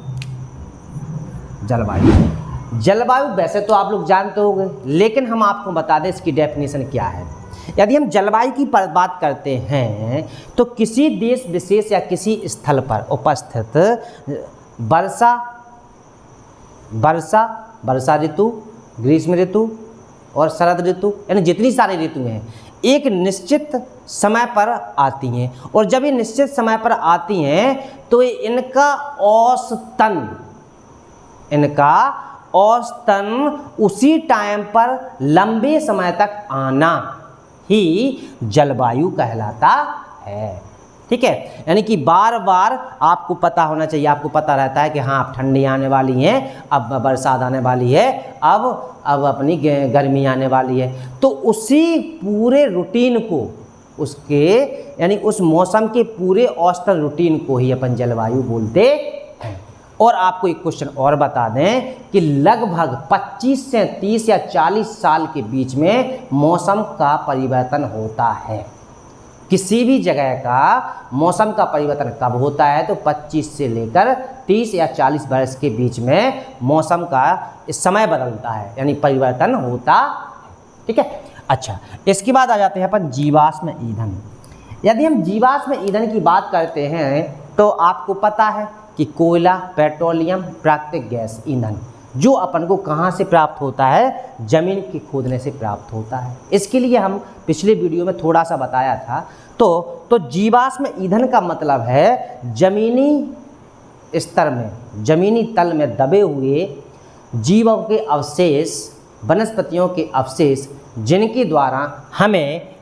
जलवायु वैसे तो आप लोग जानते होंगे, लेकिन हम आपको बता दें इसकी डेफिनेशन क्या है। यदि हम जलवायु की बात करते हैं तो किसी देश विशेष या किसी स्थल पर उपस्थित वर्षा ऋतु, ग्रीष्म ऋतु और शरद ऋतु, यानी जितनी सारी ऋतु हैं एक निश्चित समय पर आती हैं। और जब ये निश्चित समय पर आती हैं तो इनका औसतन उसी टाइम पर लंबे समय तक आना ही जलवायु कहलाता है। ठीक है, यानी कि बार बार आपको पता होना चाहिए, आपको पता रहता है कि हाँ अब ठंडी आने वाली है, अब बरसात आने वाली है, अब अपनी गर्मी आने वाली है। तो उसी पूरे रूटीन को, उसके यानी उस मौसम के पूरे औसत रूटीन को ही अपन जलवायु बोलते हैं। और आपको एक क्वेश्चन और बता दें कि लगभग 25 से 30 या 40 साल के बीच में मौसम का परिवर्तन होता है। किसी भी जगह का मौसम का परिवर्तन कब होता है? तो 25 से लेकर 30 या 40 वर्ष के बीच में मौसम का समय बदलता है, यानी परिवर्तन होता है। ठीक है, अच्छा, इसके बाद आ जाते हैं अपन जीवाश्म ईंधन। यदि हम जीवाश्म ईंधन की बात करते हैं तो आपको पता है कि कोयला, पेट्रोलियम, प्राकृतिक गैस ईंधन जो अपन को कहाँ से प्राप्त होता है? ज़मीन के खोदने से प्राप्त होता है। इसके लिए हम पिछले वीडियो में थोड़ा सा बताया था। तो जीवाश्म ईंधन का मतलब है ज़मीनी स्तर में, ज़मीनी तल में दबे हुए जीवों के अवशेष, वनस्पतियों के अवशेष, जिनके द्वारा हमें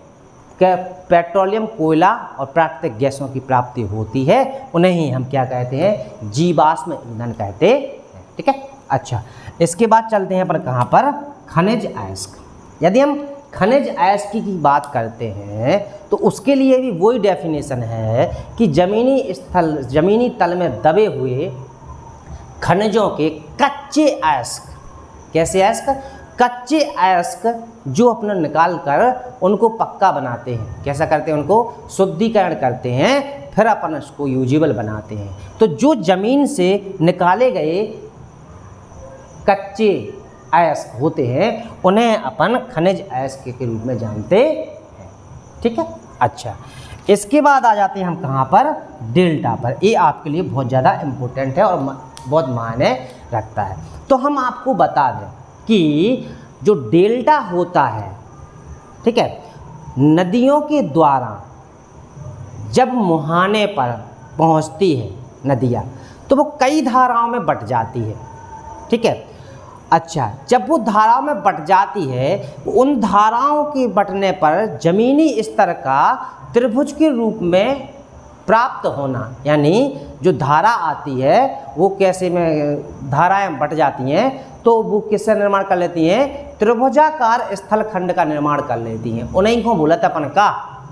पेट्रोलियम, कोयला और प्राकृतिक गैसों की प्राप्ति होती है, उन्हें ही हम क्या कहते हैं? जीवाश्म ईंधन कहते हैं। ठीक है, अच्छा, इसके बाद चलते हैं अपन कहाँ पर? खनिज अयस्क। यदि हम खनिज अयस्क की बात करते हैं तो उसके लिए भी वही डेफिनेशन है कि ज़मीनी तल में दबे हुए खनिजों के कच्चे अयस्क। कैसे अयस्क? कच्चे अयस्क जो अपना निकाल कर उनको पक्का बनाते हैं। कैसा करते हैं? उनको शुद्धिकरण करते हैं, फिर अपन उसको यूजेबल बनाते हैं। तो जो ज़मीन से निकाले गए कच्चे अयस्क होते हैं उन्हें अपन खनिज अयस्क के रूप में जानते हैं। ठीक है, अच्छा, इसके बाद आ जाते हैं हम कहाँ पर? डेल्टा पर। ये आपके लिए बहुत ज़्यादा इम्पोर्टेंट है और बहुत मायने रखता है। तो हम आपको बता दें कि जो डेल्टा होता है, ठीक है, नदियों के द्वारा जब मुहाने पर पहुंचती है नदियाँ, तो वो कई धाराओं में बट जाती है। ठीक है, अच्छा, जब वो धाराओं में बट जाती है, उन धाराओं के बटने पर ज़मीनी स्तर का त्रिभुज के रूप में प्राप्त होना, यानी जो धारा आती है वो कैसे में धाराएं बट जाती हैं तो वो किससे निर्माण कर लेती हैं? त्रिभुजाकार स्थलखंड का निर्माण कर लेती हैं। उन्हीं को बोला था अपन का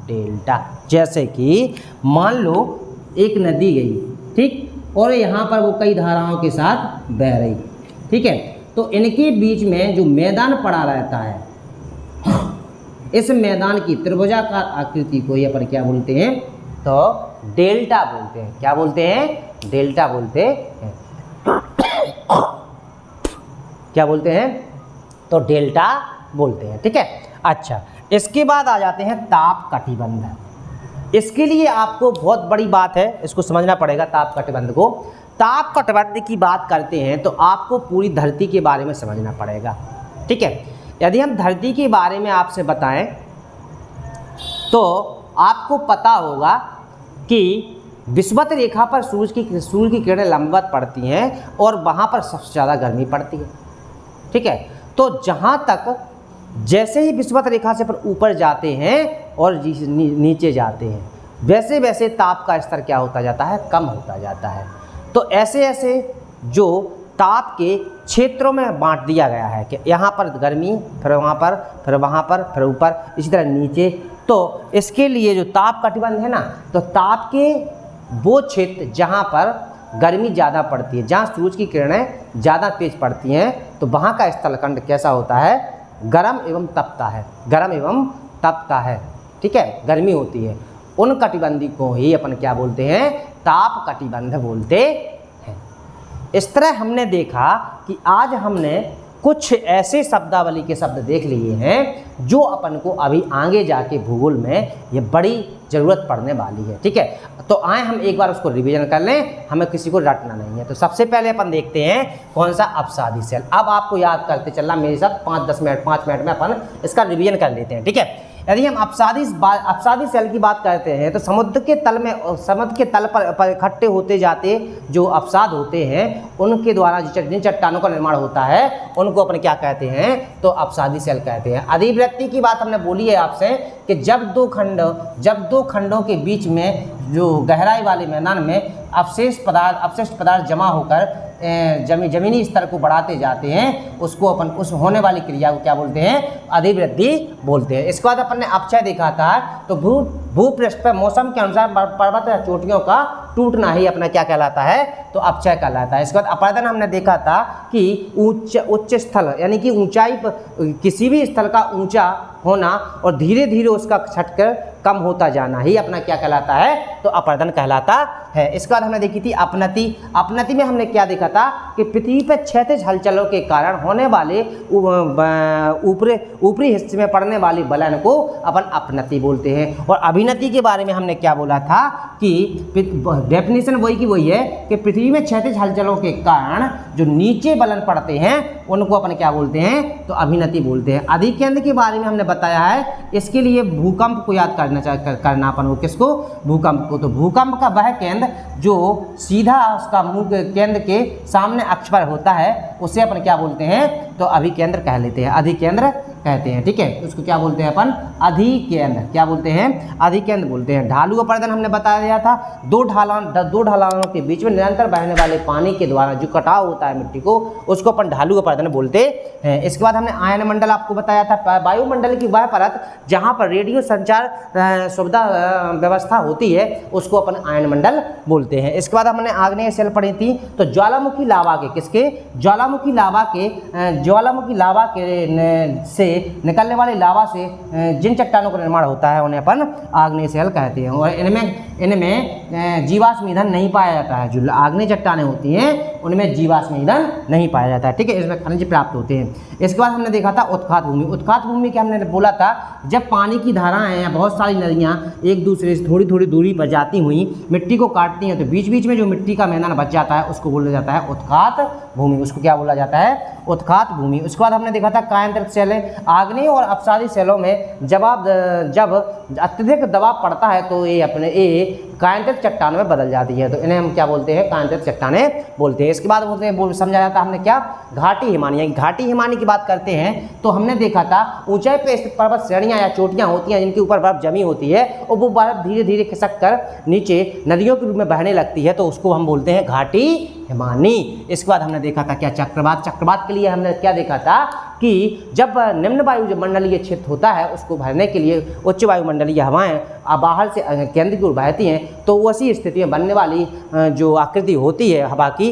डेल्टा। जैसे कि मान लो एक नदी गई, ठीक, और यहाँ पर वो कई धाराओं के साथ बह रही, ठीक है, तो इनके बीच में जो मैदान पड़ा रहता है, इस मैदान की त्रिभुजाकार आकृति को ये अपन क्या बोलते हैं? तो डेल्टा बोलते हैं। क्या बोलते हैं? डेल्टा बोलते हैं। क्या बोलते हैं? तो डेल्टा बोलते हैं। ठीक है, अच्छा, इसके बाद आ जाते हैं ताप कटिबंध। इसके लिए आपको बहुत बड़ी बात है, इसको समझना पड़ेगा ताप कटिबंध को। ताप कटिबंध की बात करते हैं तो आपको पूरी धरती के बारे में समझना पड़ेगा। ठीक है, यदि हम धरती के बारे में आपसे बताएं तो आपको पता होगा कि विषुवत रेखा पर सूर्य की किरणें लंबवत पड़ती हैं और वहाँ पर सबसे ज़्यादा गर्मी पड़ती है। ठीक है, तो जहाँ तक जैसे ही विषुवत रेखा से पर ऊपर जाते हैं और नीचे जाते हैं, वैसे वैसे ताप का स्तर क्या होता जाता है? कम होता जाता है। तो ऐसे ऐसे जो ताप के क्षेत्रों में बांट दिया गया है कि यहाँ पर गर्मी, फिर वहाँ पर, फिर वहाँ पर, फिर ऊपर, इसी तरह नीचे। तो इसके लिए जो ताप कटिबंध है ना, तो ताप के वो क्षेत्र जहाँ पर गर्मी ज़्यादा पड़ती है, जहाँ सूरज की किरणें ज़्यादा तेज पड़ती हैं, तो वहाँ का स्थलखंड कैसा होता है? गर्म एवं तपता है। गर्म एवं तपता है। ठीक है, गर्मी होती है। उन कटिबंधी को ही अपन क्या बोलते हैं? ताप कटिबंध बोलते हैं। इस तरह हमने देखा कि आज हमने कुछ ऐसे शब्दावली के शब्द देख लिए हैं जो अपन को अभी आगे जाके भूगोल में ये बड़ी ज़रूरत पड़ने वाली है। ठीक है, तो आए हम एक बार उसको रिवीजन कर लें, हमें किसी को रटना नहीं है। तो सबसे पहले अपन देखते हैं कौन सा? अपसादी सेल। अब आपको याद करते चलना मेरे साथ 5 मिनट में अपन इसका रिवीजन कर लेते हैं। ठीक है, यदि हम अपसादी सेल की बात करते हैं तो समुद्र के तल पर इकट्ठे होते जाते जो अपसाद होते हैं, उनके द्वारा जिन चट्टानों का निर्माण होता है उनको अपन क्या कहते हैं? तो अपसादी सेल कहते हैं। अधिवृत्ति की बात हमने बोली है आपसे कि जब दो खंडों के बीच में जो गहराई वाले मैदान में अवशिष्ट पदार्थ जमा होकर जमीनी स्तर को बढ़ाते जाते हैं, उसको अपन उस होने वाली क्रिया को क्या बोलते हैं? अधिवृद्धि बोलते हैं। इसके बाद अपन ने अपक्षय देखा था, तो भूपृष्ठ पर मौसम के अनुसार पर्वत या चोटियों का टूटना ही अपना क्या कहलाता है? तो अपक्षय कहलाता है। इसके बाद अपरदन हमने देखा था कि उच्च स्थल यानी कि ऊंचाई किसी भी स्थल का ऊंचा होना और धीरे धीरे उसका छटकर कम होता जाना ही अपना क्या कहलाता है? तो अपरदन कहलाता है। इसके बाद हमने देखी थी अपनति। अपनति में हमने क्या देखा था कि पृथ्वी पर क्षैतिज हलचलों के कारण होने वाले ऊपरी हिस्से में पड़ने वाली बलन को अपन अपनति बोलते हैं। और अभिनति के बारे में हमने क्या बोला था कि डेफिनेशन वही की वही है कि पृथ्वी में क्षैतिज हलचलों के कारण जो नीचे बलन पड़ते हैं उनको अपन क्या बोलते हैं? तो अभिनति बोलते हैं। अधिकेंद्र के बारे में हमने बताया है, इसके लिए भूकंप को याद करना अपन को, किसको? भूकंप को। तो भूकंप का वह केंद्र जो सीधा उसका मुंह केंद्र के सामने अक्ष पर होता है उसे अपन क्या बोलते हैं? तो अभिकेंद्र कह लेते हैं, अधिकेंद्र कहते हैं। ठीक है, उसको क्या बोलते हैं अपन? अधिकेंद्र। क्या बोलते हैं? अधिकेंद्र बोलते हैं। ढालू अपरदन हमने बता दिया था, दो ढलानों के बीच में निरंतर बहने वाले पानी के द्वारा जो कटाव होता है मिट्टी को, उसको अपन ढालू अपरदन बोलते हैं। इसके बाद हमने आयन मंडल आपको बताया था, वायुमंडल की वह परत जहाँ पर रेडियो संचार सुविधा व्यवस्था होती है उसको अपन आयन मंडल बोलते हैं। इसके बाद हमने आग्नेय सेल पढ़ी थी, तो ज्वालामुखी लावा के किसके? ज्वालामुखी लावा के से निकलने वाले लावा से जिन चट्टानों का निर्माण होता है उन्हें अपन आग्नेय सेल कहते हैं। और इनमें जीवाश्म ईंधन नहीं पाया जाता है। जो आग्नेय चट्टानें होती हैं उनमें जीवाश्म ईंधन नहीं पाया जाता है। ठीक है, इसमें खनिज प्राप्त होते हैं। इसके बाद हमने देखा था उत्खात भूमि। उत्खात भूमि के हमने बोला था, जब पानी की धाराएं या बहुत सारी नदियाँ एक दूसरे से थोड़ी थोड़ी दूरी पर जाती हुई मिट्टी को काटती हैं तो बीच बीच में जो मिट्टी का मैदान बच जाता है उसको बोला जाता है उत्खात भूमि। उसको क्या बोला जाता है? उत्खात भूमि। उसके बाद हमने देखा था कायांतरित सेलें। आग्नेय और अपसारी सेलों में जब अत्यधिक दबाव पड़ता है तो ये कायांतरित चट्टानों में बदल जाती है, तो इन्हें हम क्या बोलते हैं? कायांतरित चट्टानें बोलते हैं। इसके बाद बोलते हैं समझा जाता है हमने क्या? घाटी हिमानी। घाटी हिमानी की बात करते हैं तो हमने देखा था ऊंचाई पे स्थित पर्वत श्रेणियां या चोटियां होती हैं जिनके ऊपर बर्फ जमी होती है और वो बर्फ धीरे धीरे खिसक कर नीचे नदियों के रूप में बहने लगती है, तो उसको हम बोलते हैं घाटी हिमानी। इसके बाद हमने देखा था क्या? चक्रवात। चक्रवात के लिए हमने क्या देखा था कि जब निम्न वायुमंडलीय क्षेत्र होता है उसको भरने के लिए उच्च वायुमंडलीय हवाएं बाहर से केंद्र की ओर बहती हैं, तो उसी स्थिति में बनने वाली जो आकृति होती है हवा की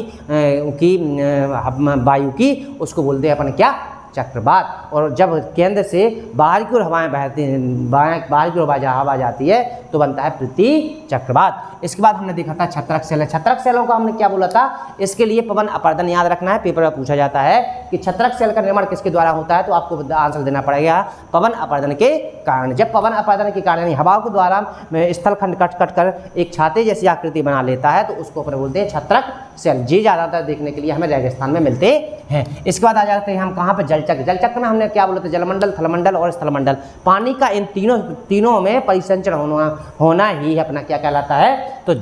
वायु की, उसको बोलते हैं अपन क्या? चक्रवात। और जब केंद्र से बाहर की ओर हवाएं बहती हैं, बाहर की ओर हवा जाती है तो बनता है पृथ्वी चक्रवात। इसके बाद हमने देखा था छत्रक सेल। छत्रक सेलों का हमने क्या बोला था? इसके लिए पवन अपरदन याद रखना है, पेपर में पूछा जाता है कि छत्रक सेल का निर्माण किसके द्वारा होता है, तो आपको आंसर देना पड़ेगा पवन अपरदन के कारण। जब पवन अपरदन के कारण हवाओं के द्वारा स्थल खंड कट कर एक छाते जैसी आकृति बना लेता है तो उसको अपन बोलते हैं छत्रक सेल। जी ज़्यादातर देखने के लिए हमें रेगिस्तान में मिलते हैं। इसके बाद आ जाते हैं हम कहाँ पर? जलचक्र। जलचक्र में हमने क्या बोला था? जलमंडल, थलमंडल और स्थलमंडल। पानी का इन तीनों में परिसंचरण होना ही अपना क्या कहलाता है? तो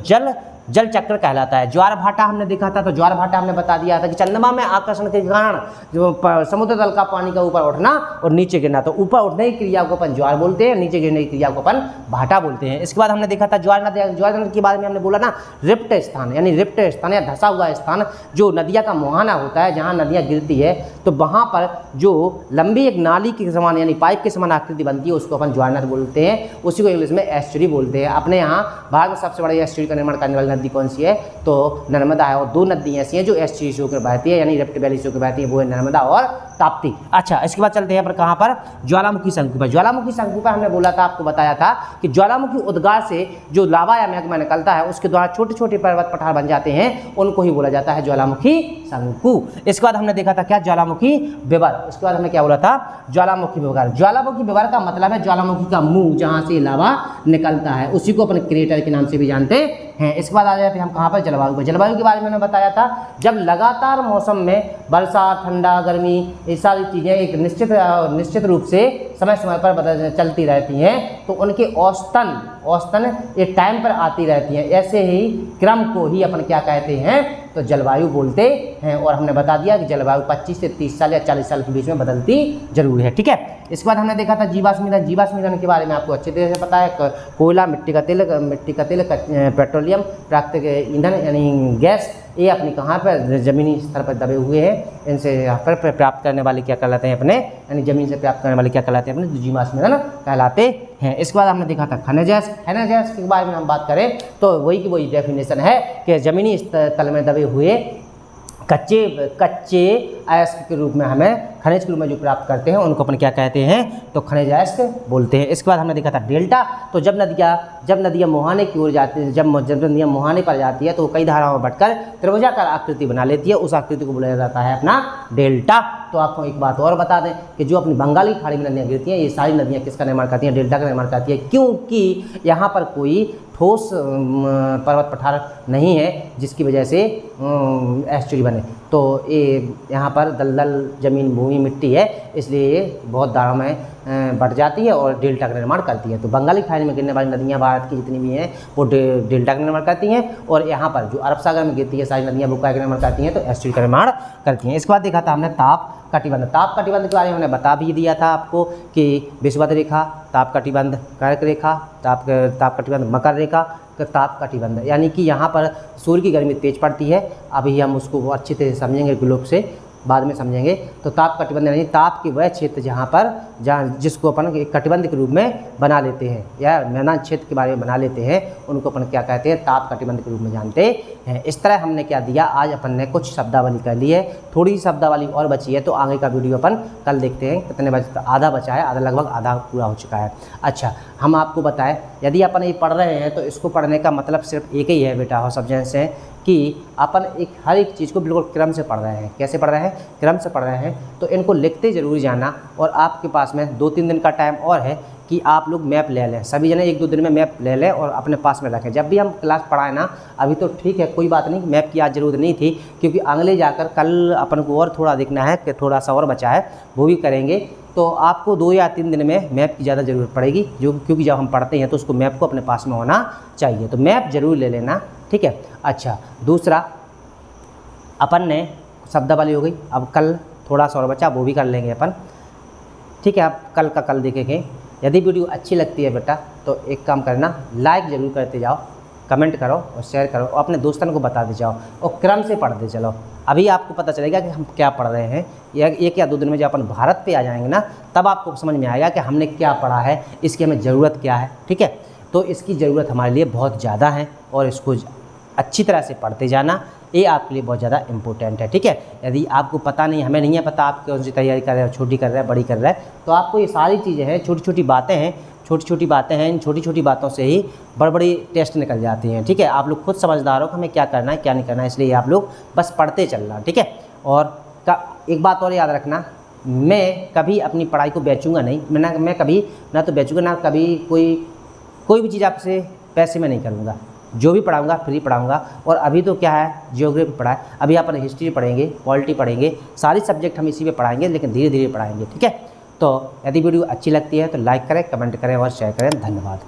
जल चक्र कहलाता है। ज्वार भाटा हमने देखा था, तो ज्वार भाटा हमने बता दिया था कि चंद्रमा में आकर्षण के कारण जो समुद्र तल का पानी का ऊपर उठना और नीचे गिरना, तो ऊपर उठने की क्रिया को अपन ज्वार बोलते हैं, नीचे गिरने की क्रिया को अपन भाटा बोलते हैं। इसके बाद हमने देखा था ज्वार नदी के बारे में हमने बोला ना, रिप्ट स्थान यानी रिप्ट स्थान या धसा हुआ स्थान, जो नदिया का मुहाना होता है जहाँ नदियाँ गिरती है तो वहाँ पर जो लंबी एक नाली के समान यानी पाइप के समान आकृति बनती है उसको अपन ज्वार नदी बोलते हैं। उसी को इंग्लिश में एस्चुरी बोलते हैं। अपने यहाँ भारत में सबसे बड़ी एस्चुरी का निर्माण करने वाली नदी कौन सी है? तो नर्मदा है। और दो नदी ऐसी हैं जो एस्चुरी से होकर बहती है यानी रिफ्ट वैली से होकर बहती है, वो है नर्मदा और ताप्ती। अच्छा, इसके बाद चलते हैं पर कहाँ पर? ज्वालामुखी शंकु पर। ज्वालामुखी शंकु पर हमने बोला था, आपको बताया था कि ज्वालामुखी उद्गार से जो लावा या मैग्मा निकलता है उसके द्वारा छोटे छोटे पर्वत पठार बन जाते हैं, उनको ही बोला जाता है ज्वालामुखी शंकु। इसके बाद हमने देखा था क्या? ज्वालामुखी विवर। इसके बाद हमने क्या बोला था? ज्वालामुखी विवर। ज्वालामुखी विवर का मतलब है ज्वालामुखी का मुंह जहाँ से लावा निकलता है, उसी को अपन क्रेटर के नाम से भी जानते हैं। इसके बाद आ जाते हैं हम कहाँ पर? जलवायु पर। जलवायु के बारे में मैंने बताया था, जब लगातार मौसम में वर्षा, ठंडा, गर्मी, ये सारी चीज़ें एक निश्चित रूप से समय समय पर चलती रहती हैं तो उनके औसतन एक टाइम पर आती रहती हैं। ऐसे ही क्रम को ही अपन क्या कहते हैं? तो जलवायु बोलते हैं। और हमने बता दिया कि जलवायु 25 से 30 साल या 40 साल के बीच में बदलती जरूर है। ठीक है, इसके बाद हमने देखा था जीवाश्म ईंधन। जीवाश्म ईंधन के बारे में आपको अच्छे तरह से पता है। कोयला, मिट्टी का तेल, पेट्रोलियम, प्राकृतिक ईंधन यानी गैस, ये अपनी कहाँ पर ज़मीनी स्तर पर दबे हुए हैं। इनसे यहाँ पर प्राप्त करने वाले क्या कहलाते हैं अपने, यानी ज़मीन से प्राप्त करने वाले क्या कहलाते हैं अपने, जीवाश्म ईंधन कहलाते हैं। इसके बाद हमने देखा था खनिज गैस। खनिज गैस के बारे में हम बात करें तो वही डेफिनेशन है कि ज़मीनी तल में दबे हुए कच्चे अयस्क के रूप में हमें खनिज के रूप में जो प्राप्त करते हैं उनको अपन क्या कहते हैं, तो खनिज अयस्क बोलते हैं। इसके बाद हमने देखा था डेल्टा। तो जब नदियाँ मुहाने की ओर जाती है, जब नदियाँ मुहाने पर जाती है तो कई धाराओं में बटकर त्रिभुजाकार आकृति बना लेती है, उस आकृति को बुलाया जाता है अपना डेल्टा। तो आपको एक बात और बता दें कि जो अपनी बंगाली खाड़ी में नदियाँ गिरती हैं, ये सारी नदियाँ किसका निर्माण करती हैं, डेल्टा का निर्माण करती है, क्योंकि यहाँ पर कोई ठोस पर्वत पठार नहीं है जिसकी वजह से एस्चुरी बने। तो ये यहाँ पर दलदल ज़मीन, भूमि, मिट्टी है, इसलिए ये बहुत धाराओं में बढ़ जाती है और डेल्टा का निर्माण करती है। तो बंगाली खाड़ी में गिरने वाली नदियाँ भारत की जितनी भी हैं वो डेल्टा का निर्माण करती हैं, और यहाँ पर जो अरब सागर में गिरती है सारी नदियाँ वो क्या का निर्माण करती हैं, तो एस्चुरी का निर्माण करती हैं। इसके बाद देखा था हमने ताप कटिबंध। ताप कटिबंध के बारे में हमने बता भी दिया था आपको कि विषुवत रेखा, ताप कटिबंध, कर्क रेखा, ताप कटिबंध, मकर रेखा, ताप कटिबंध, यानी कि यहाँ पर सूर्य की गर्मी तेज पड़ती है। अभी हम उसको अच्छी तरह से समझेंगे, ग्लोब से बाद में समझेंगे। तो ताप कटिबंध यानी ताप के वह क्षेत्र जहाँ जिसको अपन कटिबंध के रूप में बना लेते हैं या मैदान क्षेत्र के बारे में बना लेते हैं, उनको अपन क्या कहते हैं, ताप कटिबंध के रूप में जानते हैं। इस तरह हमने क्या दिया, आज अपन ने कुछ शब्दावली कर ली है, थोड़ी सी शब्दावली और बची है, तो आगे का वीडियो अपन कल देखते हैं कितने बचे। आधा बचा है, आधा लगभग आधा पूरा हो चुका है। अच्छा, हम आपको बताएं, यदि अपन ये पढ़ रहे हैं तो इसको पढ़ने का मतलब सिर्फ एक ही है बेटा, हो सब्जेक्ट से कि अपन हर एक चीज़ को बिल्कुल क्रम से पढ़ रहे हैं। कैसे पढ़ रहे हैं, क्रम से पढ़ रहे हैं। तो इनको लिखते ज़रूर जाना, और आपके पास में 2-3 दिन का टाइम और है कि आप लोग मैप ले लें, सभी जने 1-2 दिन में मैप ले लें और अपने पास में रखें। जब भी हम क्लास पढ़ाएं ना, अभी तो ठीक है कोई बात नहीं, मैप की आज ज़रूरत नहीं थी, क्योंकि अगले जाकर कल अपन को और थोड़ा देखना है कि थोड़ा सा और बचा है, वो भी करेंगे। तो आपको 2 या 3 दिन में मैप की ज़्यादा ज़रूरत पड़ेगी, क्योंकि जब हम पढ़ते हैं तो उसको मैप को अपने पास में होना चाहिए। तो मैप ज़रूर ले लेना, ठीक है। अच्छा, दूसरा अपन ने शब्दावली हो गई, अब कल थोड़ा सा और बचा, वो भी कर लेंगे अपन, ठीक है। आप कल का कल देखेंगे। यदि वीडियो अच्छी लगती है बेटा तो एक काम करना, लाइक ज़रूर करते जाओ, कमेंट करो और शेयर करो, और अपने दोस्तों को बताते जाओ, और क्रम से पढ़ते चलो। अभी आपको पता चलेगा कि हम क्या पढ़ रहे हैं। एक या 2 दिन में जब अपन भारत पे आ जाएंगे ना, तब आपको समझ में आएगा कि हमने क्या पढ़ा है, इसकी हमें ज़रूरत क्या है, ठीक है। तो इसकी ज़रूरत हमारे लिए बहुत ज़्यादा है, और इसको अच्छी तरह से पढ़ते जाना, ये आपके लिए बहुत ज़्यादा इंपॉर्टेंट है, ठीक है। यदि आपको पता नहीं, हमें नहीं है पता आप कौन सी तैयारी कर रहे हो, छोटी कर रहे हैं, बड़ी कर रहे हैं, तो आपको ये सारी चीज़ें हैं, छोटी छोटी बातें हैं, इन छोटी छोटी बातों से ही बड़ी बड़ी टेस्ट निकल जाती हैं, ठीक है। आप लोग खुद समझदार हो कि हमें क्या करना है क्या नहीं करना है, इसलिए आप लोग बस पढ़ते चलना, ठीक है। और एक बात और याद रखना, मैं कभी अपनी पढ़ाई को बेचूंगा नहीं, मैं कभी ना तो बेचूंगा, ना कभी कोई भी चीज़ आपसे पैसे में नहीं करूँगा। जो भी पढ़ाऊँगा फ्री पढ़ाऊँगा। और अभी तो क्या है, जियोग्राफी पढ़ा है, अभी अपन हिस्ट्री पढ़ेंगे, पॉलिटी पढ़ेंगे, सारी सब्जेक्ट हम इसी पे पढ़ाएंगे, लेकिन धीरे धीरे पढ़ाएंगे, ठीक है। तो यदि वीडियो अच्छी लगती है तो लाइक करें, कमेंट करें और शेयर करें। धन्यवाद।